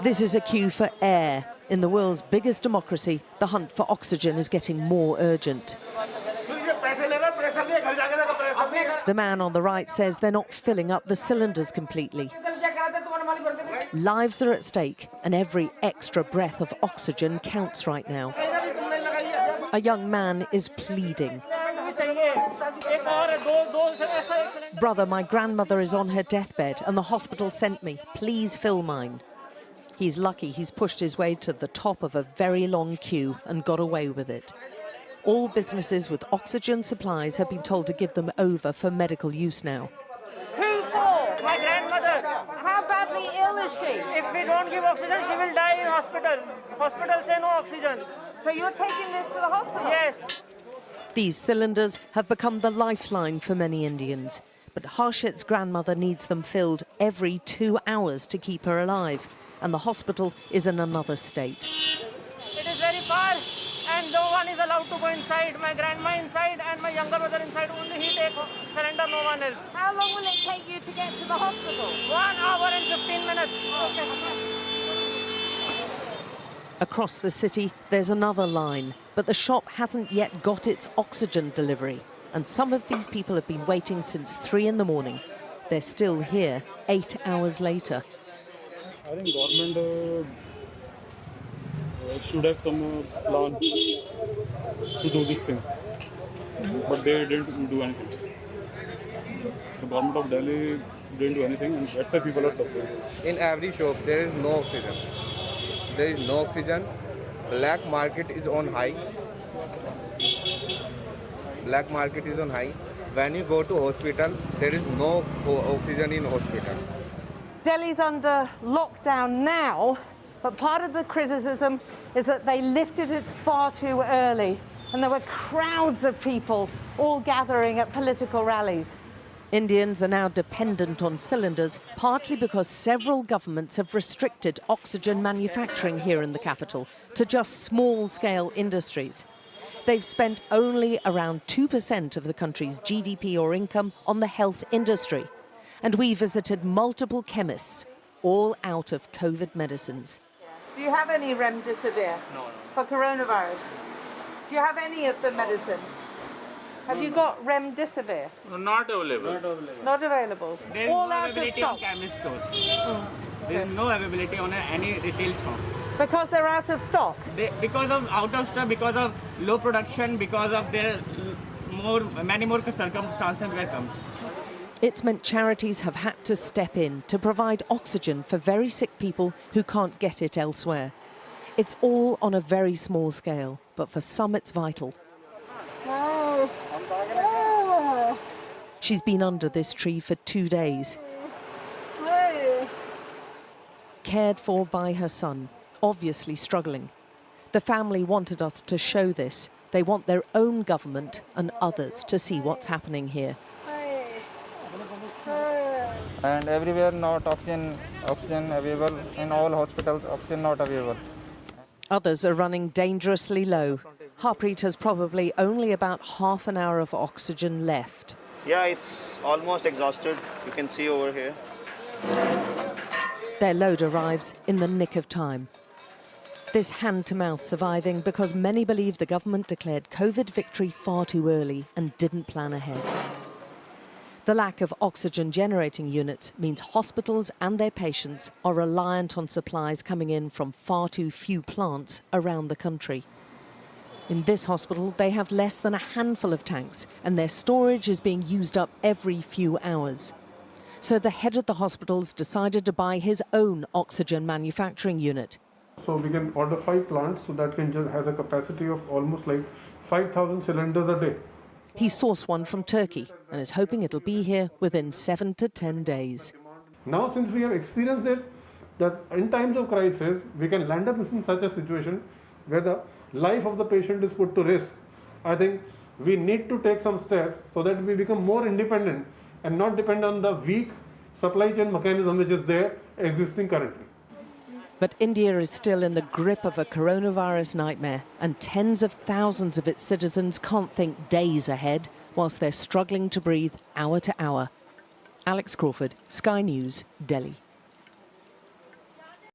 This is a queue for air. In the world's biggest democracy, the hunt for oxygen is getting more urgent. The man on the right says they're not filling up the cylinders completely. Lives are at stake, and every extra breath of oxygen counts right now. A young man is pleading. Brother, my grandmother is on her deathbed and the hospital sent me. Please fill mine. He's lucky he's pushed his way to the top of a very long queue and got away with it. All businesses with oxygen supplies have been told to give them over for medical use now. Who for? My grandmother. How badly ill is she? If we don't give oxygen, she will die in hospital. Hospital say no oxygen. So you're taking this to the hospital? Yes. These cylinders have become the lifeline for many Indians. But Harshit's grandmother needs them filled every 2 hours to keep her alive. And the hospital is in another state. It is very far and no one is allowed to go inside. My grandma inside and my younger brother inside. Only he take surrender, no one else. How long will it take you to get to the hospital? 1 hour and 15 minutes. Okay. Across the city, there's another line, but the shop hasn't yet got its oxygen delivery. And some of these people have been waiting since 3 in the morning. They're still here 8 hours later. I think government should have some plan to do this thing, but they didn't do anything. The government of Delhi didn't do anything, and that's why people are suffering. In every shop, there is no oxygen. There is no oxygen. Black market is on high. Black market is on high. When you go to hospital, there is no oxygen in hospital. Delhi's under lockdown now, but part of the criticism is that they lifted it far too early, and there were crowds of people all gathering at political rallies. Indians are now dependent on cylinders, partly because several governments have restricted oxygen manufacturing here in the capital to just small-scale industries. They've spent only around 2% of the country's GDP or income on the health industry. And we visited multiple chemists, all out of COVID medicines. Do you have any remdesivir for coronavirus? Do you have any of the medicines? Have you got remdesivir? Not available. Not available. There is all no out availability of on stock. chemist stores. There is no availability on any retail shop. Because they're out of stock? Because of out of stock, because of low production, because of their many more circumstances where comes. It's meant charities have had to step in to provide oxygen for very sick people who can't get it elsewhere. It's all on a very small scale, but for some it's vital. Oh. Oh. She's been under this tree for 2 days. Oh. Cared for by her son, obviously struggling. The family wanted us to show this. They want their own government and others to see what's happening here. And everywhere not oxygen available. In all hospitals, oxygen not available. Others are running dangerously low. Harpreet has probably only about half an hour of oxygen left. Yeah, it's almost exhausted. You can see over here. Their load arrives in the nick of time. This hand-to-mouth surviving because many believe the government declared COVID victory far too early and didn't plan ahead. The lack of oxygen-generating units means hospitals and their patients are reliant on supplies coming in from far too few plants around the country. In this hospital, they have less than a handful of tanks, and their storage is being used up every few hours. So the head of the hospitals decided to buy his own oxygen manufacturing unit. So we can order 5 plants, so that can just have a capacity of almost like 5,000 cylinders a day. He sourced one from Turkey and is hoping it'll be here within 7 to 10 days. Now, since we have experienced it, that in times of crisis, we can land up in such a situation where the life of the patient is put to risk. I think we need to take some steps so that we become more independent and not depend on the weak supply chain mechanism which is there existing currently. But India is still in the grip of a coronavirus nightmare, and tens of thousands of its citizens can't think days ahead whilst they're struggling to breathe hour to hour. Alex Crawford, Sky News, Delhi.